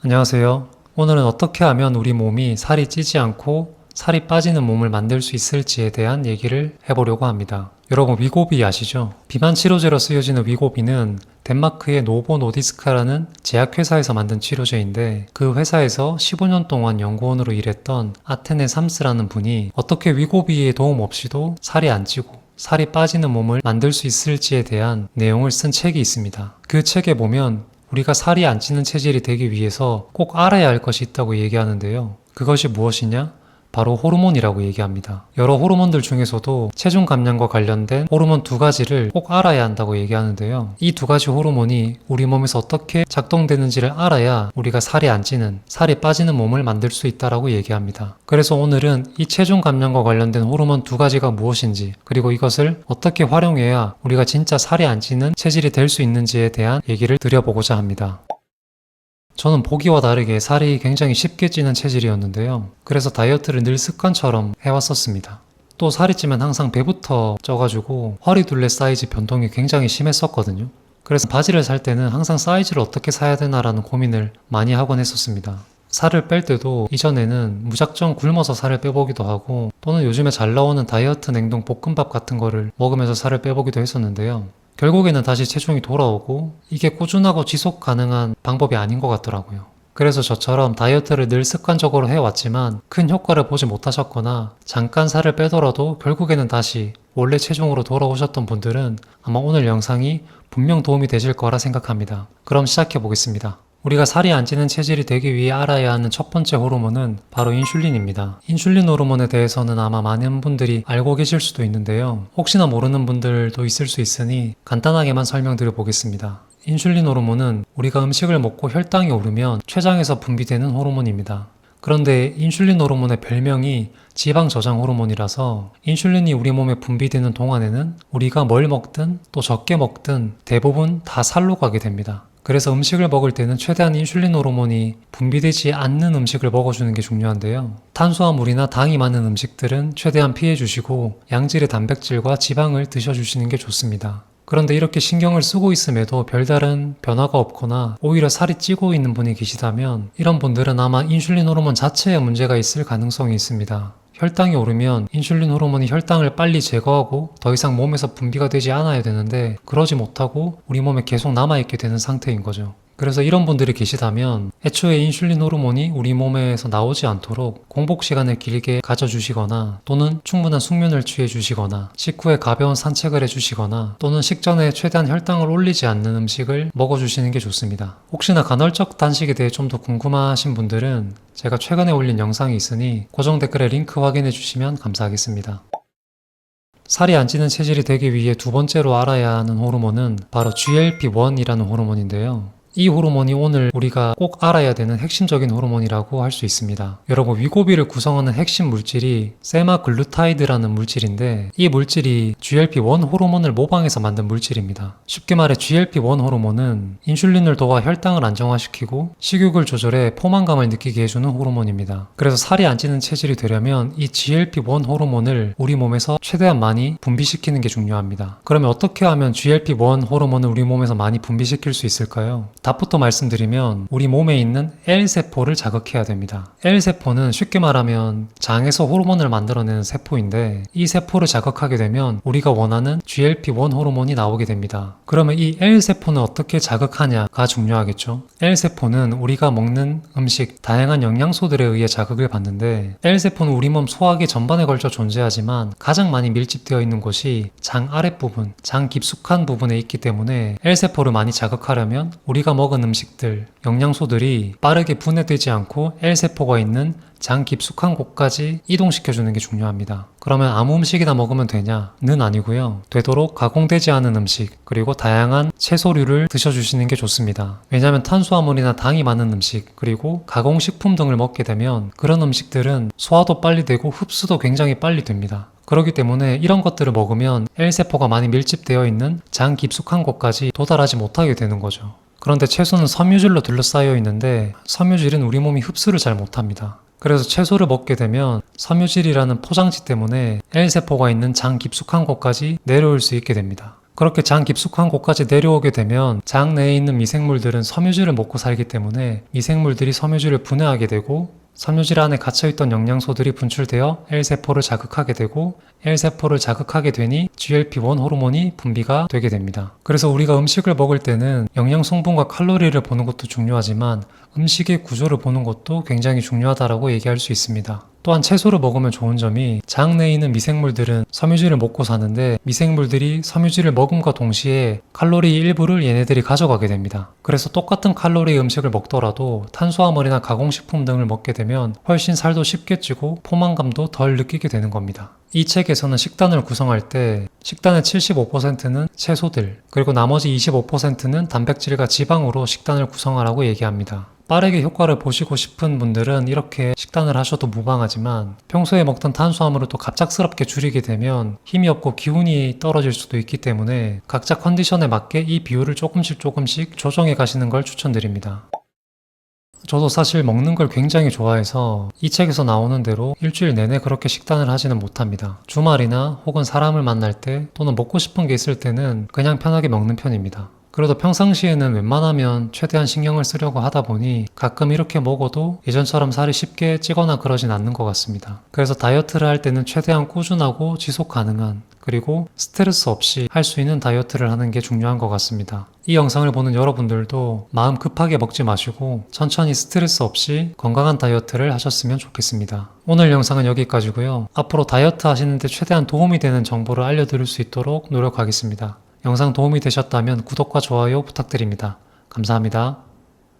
안녕하세요. 오늘은 어떻게 하면 우리 몸이 살이 찌지 않고 살이 빠지는 몸을 만들 수 있을지에 대한 얘기를 해보려고 합니다. 여러분 위고비 아시죠? 비만 치료제로 쓰여지는 위고비는 덴마크의 노보 노디스카라는 제약회사에서 만든 치료제인데 그 회사에서 15년 동안 연구원으로 일했던 아테네 삼스라는 분이 어떻게 위고비의 도움 없이도 살이 안 찌고 살이 빠지는 몸을 만들 수 있을지에 대한 내용을 쓴 책이 있습니다. 그 책에 보면 우리가 살이 안 찌는 체질이 되기 위해서 꼭 알아야 할 것이 있다고 얘기하는데요. 그것이 무엇이냐? 바로 호르몬이라고 얘기합니다. 여러 호르몬들 중에서도 체중 감량과 관련된 호르몬 두 가지를 꼭 알아야 한다고 얘기하는데요. 이 두 가지 호르몬이 우리 몸에서 어떻게 작동되는지를 알아야 우리가 살이 안 찌는, 살이 빠지는 몸을 만들 수 있다라고 얘기합니다. 그래서 오늘은 이 체중 감량과 관련된 호르몬 두 가지가 무엇인지, 그리고 이것을 어떻게 활용해야 우리가 진짜 살이 안 찌는 체질이 될 수 있는지에 대한 얘기를 드려보고자 합니다. 저는 보기와 다르게 살이 굉장히 쉽게 찌는 체질이었는데요. 그래서 다이어트를 늘 습관처럼 해왔었습니다. 또 살이 찌면 항상 배부터 쪄가지고 허리둘레 사이즈 변동이 굉장히 심했었거든요. 그래서 바지를 살 때는 항상 사이즈를 어떻게 사야 되나라는 고민을 많이 하곤 했었습니다. 살을 뺄 때도 이전에는 무작정 굶어서 살을 빼보기도 하고 또는 요즘에 잘 나오는 다이어트 냉동 볶음밥 같은 거를 먹으면서 살을 빼보기도 했었는데요. 결국에는 다시 체중이 돌아오고 이게 꾸준하고 지속 가능한 방법이 아닌 것 같더라고요. 그래서 저처럼 다이어트를 늘 습관적으로 해왔지만 큰 효과를 보지 못하셨거나 잠깐 살을 빼더라도 결국에는 다시 원래 체중으로 돌아오셨던 분들은 아마 오늘 영상이 분명 도움이 되실 거라 생각합니다. 그럼 시작해 보겠습니다. 우리가 살이 안 찌는 체질이 되기 위해 알아야 하는 첫 번째 호르몬은 바로 인슐린입니다. 인슐린 호르몬에 대해서는 아마 많은 분들이 알고 계실 수도 있는데요. 혹시나 모르는 분들도 있을 수 있으니 간단하게만 설명드려 보겠습니다. 인슐린 호르몬은 우리가 음식을 먹고 혈당이 오르면 췌장에서 분비되는 호르몬입니다. 그런데 인슐린 호르몬의 별명이 지방 저장 호르몬이라서 인슐린이 우리 몸에 분비되는 동안에는 우리가 뭘 먹든 또 적게 먹든 대부분 다 살로 가게 됩니다. 그래서 음식을 먹을 때는 최대한 인슐린 호르몬이 분비되지 않는 음식을 먹어주는 게 중요한데요. 탄수화물이나 당이 많은 음식들은 최대한 피해주시고 양질의 단백질과 지방을 드셔주시는 게 좋습니다. 그런데 이렇게 신경을 쓰고 있음에도 별다른 변화가 없거나 오히려 살이 찌고 있는 분이 계시다면 이런 분들은 아마 인슐린 호르몬 자체에 문제가 있을 가능성이 있습니다. 혈당이 오르면 인슐린 호르몬이 혈당을 빨리 제거하고 더 이상 몸에서 분비가 되지 않아야 되는데 그러지 못하고 우리 몸에 계속 남아있게 되는 상태인 거죠. 그래서 이런 분들이 계시다면 애초에 인슐린 호르몬이 우리 몸에서 나오지 않도록 공복 시간을 길게 가져주시거나 또는 충분한 숙면을 취해주시거나 식후에 가벼운 산책을 해주시거나 또는 식전에 최대한 혈당을 올리지 않는 음식을 먹어주시는 게 좋습니다. 혹시나 간헐적 단식에 대해 좀 더 궁금하신 분들은 제가 최근에 올린 영상이 있으니 고정 댓글에 링크 확인해 주시면 감사하겠습니다. 살이 안 찌는 체질이 되기 위해 두 번째로 알아야 하는 호르몬은 바로 GLP-1이라는 호르몬인데요. 이 호르몬이 오늘 우리가 꼭 알아야 되는 핵심적인 호르몬이라고 할 수 있습니다. 여러분 위고비를 구성하는 핵심 물질이 세마글루타이드라는 물질인데 이 물질이 GLP-1 호르몬을 모방해서 만든 물질입니다. 쉽게 말해 GLP-1 호르몬은 인슐린을 도와 혈당을 안정화시키고 식욕을 조절해 포만감을 느끼게 해주는 호르몬입니다. 그래서 살이 안 찌는 체질이 되려면 이 GLP-1 호르몬을 우리 몸에서 최대한 많이 분비시키는 게 중요합니다. 그러면 어떻게 하면 GLP-1 호르몬을 우리 몸에서 많이 분비시킬 수 있을까요? 답부터 말씀드리면 우리 몸에 있는 L세포를 자극해야 됩니다. L세포는 쉽게 말하면 장에서 호르몬을 만들어내는 세포인데 이 세포를 자극하게 되면 우리가 원하는 GLP-1 호르몬이 나오게 됩니다. 그러면 이 L세포는 어떻게 자극하냐가 중요하겠죠. L세포는 우리가 먹는 음식, 다양한 영양소들에 의해 자극을 받는데 L세포는 우리 몸 소화기 전반에 걸쳐 존재하지만 가장 많이 밀집되어 있는 곳이 장 아랫부분, 장 깊숙한 부분에 있기 때문에 L세포를 많이 자극하려면 우리가 먹은 음식들, 영양소들이 빠르게 분해되지 않고 L세포가 있는 장 깊숙한 곳까지 이동시켜주는 게 중요합니다. 그러면 아무 음식이나 먹으면 되냐는 아니고요. 되도록 가공되지 않은 음식, 그리고 다양한 채소류를 드셔주시는 게 좋습니다. 왜냐하면 탄수화물이나 당이 많은 음식, 그리고 가공식품 등을 먹게 되면 그런 음식들은 소화도 빨리 되고 흡수도 굉장히 빨리 됩니다. 그렇기 때문에 이런 것들을 먹으면 L세포가 많이 밀집되어 있는 장 깊숙한 곳까지 도달하지 못하게 되는 거죠. 그런데 채소는 섬유질로 둘러싸여 있는데 섬유질은 우리 몸이 흡수를 잘 못합니다. 그래서 채소를 먹게 되면 섬유질이라는 포장지 때문에 L세포가 있는 장 깊숙한 곳까지 내려올 수 있게 됩니다. 그렇게 장 깊숙한 곳까지 내려오게 되면 장 내에 있는 미생물들은 섬유질을 먹고 살기 때문에 미생물들이 섬유질을 분해하게 되고 섬유질 안에 갇혀있던 영양소들이 분출되어 L세포를 자극하게 되고 L세포를 자극하게 되니 GLP-1 호르몬이 분비가 되게 됩니다. 그래서 우리가 음식을 먹을 때는 영양 성분과 칼로리를 보는 것도 중요하지만 음식의 구조를 보는 것도 굉장히 중요하다고 얘기할 수 있습니다. 또한 채소를 먹으면 좋은 점이 장 내에 있는 미생물들은 섬유질을 먹고 사는데 미생물들이 섬유질을 먹음과 동시에 칼로리 일부를 얘네들이 가져가게 됩니다. 그래서 똑같은 칼로리의 음식을 먹더라도 탄수화물이나 가공식품 등을 먹게 되면 훨씬 살도 쉽게 찌고 포만감도 덜 느끼게 되는 겁니다. 이 책에서는 식단을 구성할 때 식단의 75%는 채소들 그리고 나머지 25%는 단백질과 지방으로 식단을 구성하라고 얘기합니다. 빠르게 효과를 보시고 싶은 분들은 이렇게 식단을 하셔도 무방하지만 평소에 먹던 탄수화물을 또 갑작스럽게 줄이게 되면 힘이 없고 기운이 떨어질 수도 있기 때문에 각자 컨디션에 맞게 이 비율을 조금씩 조정해 가시는 걸 추천드립니다. 저도 사실 먹는 걸 굉장히 좋아해서 이 책에서 나오는 대로 일주일 내내 그렇게 식단을 하지는 못합니다. 주말이나 혹은 사람을 만날 때 또는 먹고 싶은 게 있을 때는 그냥 편하게 먹는 편입니다. 그래도 평상시에는 웬만하면 최대한 신경을 쓰려고 하다 보니 가끔 이렇게 먹어도 예전처럼 살이 쉽게 찌거나 그러진 않는 것 같습니다. 그래서 다이어트를 할 때는 최대한 꾸준하고 지속 가능한 그리고 스트레스 없이 할 수 있는 다이어트를 하는 게 중요한 것 같습니다. 이 영상을 보는 여러분들도 마음 급하게 먹지 마시고 천천히 스트레스 없이 건강한 다이어트를 하셨으면 좋겠습니다. 오늘 영상은 여기까지고요. 앞으로 다이어트 하시는데 최대한 도움이 되는 정보를 알려드릴 수 있도록 노력하겠습니다. 영상 도움이 되셨다면 구독과 좋아요 부탁드립니다. 감사합니다.